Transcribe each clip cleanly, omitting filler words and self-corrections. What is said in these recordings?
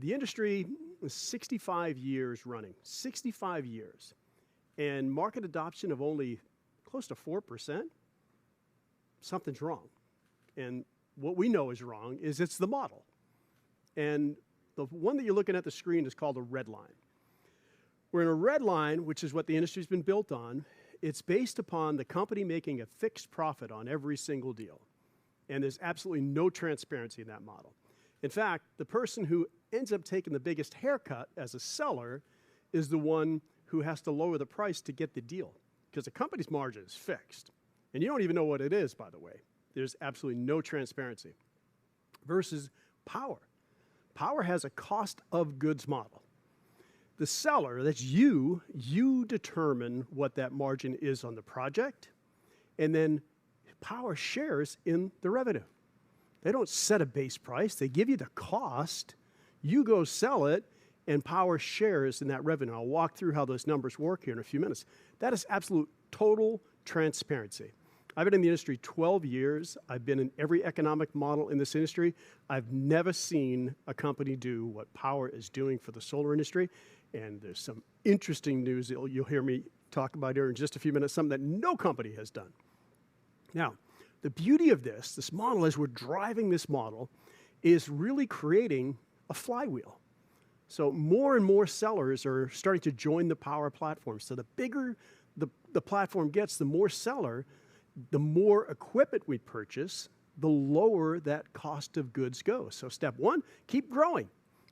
The industry is 65 years running, 65 years, and market adoption of only close to 4%, something's wrong. And what we know is wrong is it's the model. And the one that you're looking at the screen is called a red line. We're in a red line, which is what the industry's been built on. It's based upon the company making a fixed profit on every single deal. And there's absolutely no transparency in that model. In fact, the person who ends up taking the biggest haircut as a seller is the one who has to lower the price to get the deal, because the company's margin is fixed. And you don't even know what it is, by the way. There's absolutely no transparency. Versus Powur. Powur has a cost of goods model. The seller, that's you determine what that margin is on the project, and then Powur shares in the revenue. They don't set a base price. They give you the cost. You go sell it, and Powur shares in that revenue. I'll walk through how those numbers work here in a few minutes. That is absolute total transparency. I've been in the industry 12 years. I've been in every economic model in this industry. I've never seen a company do what Powur is doing for the solar industry. And there's some interesting news that you'll hear me talk about here in just a few minutes, something that no company has done. Now, the beauty of this model, as we're driving this model, is really creating a flywheel. So more and more sellers are starting to join the Powur platform. So the bigger the platform gets, the more seller, the more equipment we purchase, the lower that cost of goods goes. So step one, keep growing.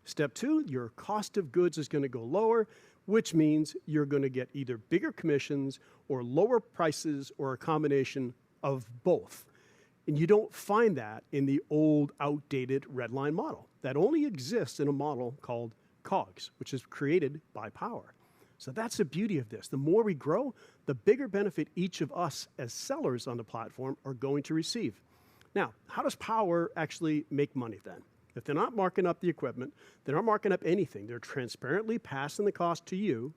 Step two, your cost of goods is going to go lower, which means you're going to get either bigger commissions or lower prices or a combination of both. And you don't find that in the old, outdated Redline model. That only exists in a model called COGS, which is created by Powur. So that's the beauty of this. The more we grow, the bigger benefit each of us as sellers on the platform are going to receive. Now, how does Powur actually make money then? If they're not marking up the equipment, they're not marking up anything, they're transparently passing the cost to you,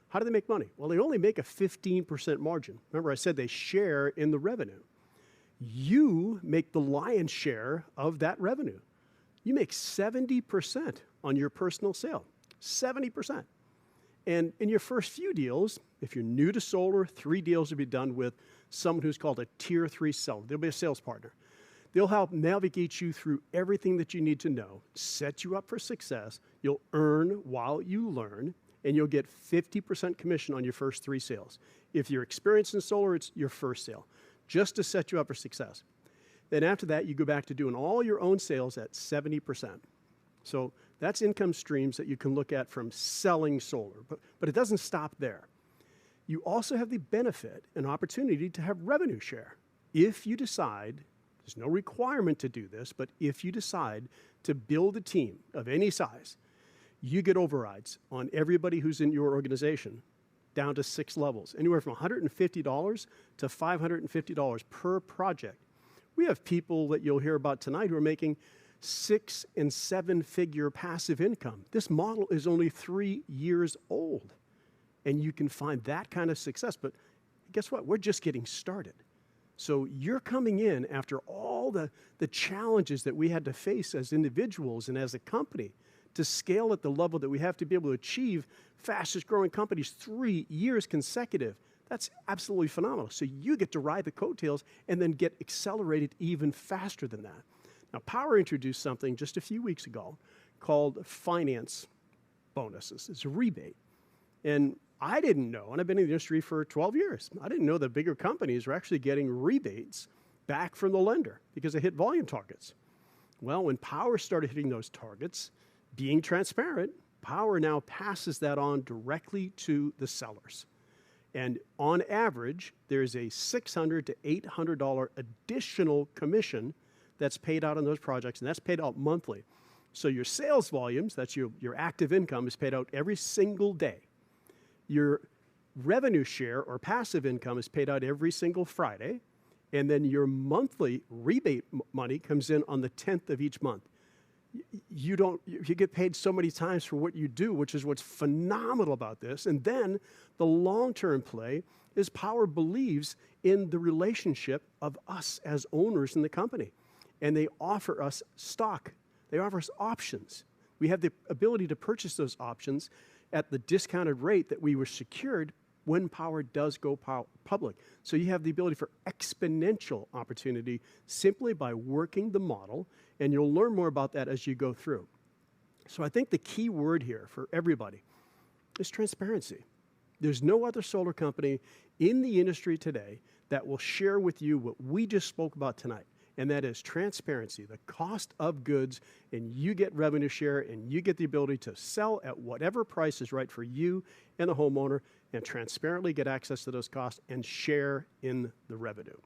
how do they make money? Well, they only make a 15% margin. Remember, I said they share in the revenue. You make the lion's share of that revenue. You make 70% on your personal sale, 70%. And in your first few deals, if you're new to solar, 3 deals will be done with someone who's called a tier 3 seller. They'll be a sales partner. They'll help navigate you through everything that you need to know, set you up for success. You'll earn while you learn, and you'll get 50% commission on your first 3 sales. If you're experienced in solar, it's your first sale, just to set you up for success. Then after that, you go back to doing all your own sales at 70%. So that's income streams that you can look at from selling solar, but it doesn't stop there. You also have the benefit and opportunity to have revenue share. If you decide, there's no requirement to do this, but if you decide to build a team of any size, you get overrides on everybody who's in your organization down to 6 levels, anywhere from $150 to $550 per project. We have people that you'll hear about tonight who are making 6- and 7-figure passive income. This model is only 3 years old, and you can find that kind of success. But guess what? We're just getting started. So you're coming in after all the challenges that we had to face as individuals and as a company to scale at the level that we have to be able to achieve fastest growing companies 3 years consecutive. That's absolutely phenomenal. So you get to ride the coattails and then get accelerated even faster than that. Now, Powur introduced something just a few weeks ago called finance bonuses. It's a rebate. And I didn't know, and I've been in the industry for 12 years, I didn't know that bigger companies were actually getting rebates back from the lender because they hit volume targets. Well, when Powur started hitting those targets, being transparent, Powur now passes that on directly to the sellers. And on average, there's a $600 to $800 additional commission that's paid out on those projects, and that's paid out monthly. So your sales volumes, that's your active income, is paid out every single day. Your revenue share or passive income is paid out every single Friday, and then your monthly rebate money comes in on the 10th of each month. You get paid so many times for what you do, which is what's phenomenal about this. And then the long-term play is Powur believes in the relationship of us as owners in the company. And they offer us stock. They offer us options. We have the ability to purchase those options at the discounted rate that we were secured when Powur does go public. So you have the ability for exponential opportunity simply by working the model, and you'll learn more about that as you go through. So I think the key word here for everybody is transparency. There's no other solar company in the industry today that will share with you what we just spoke about tonight, and that is transparency, the cost of goods, and you get revenue share, and you get the ability to sell at whatever price is right for you and the homeowner, and transparently get access to those costs and share in the revenue.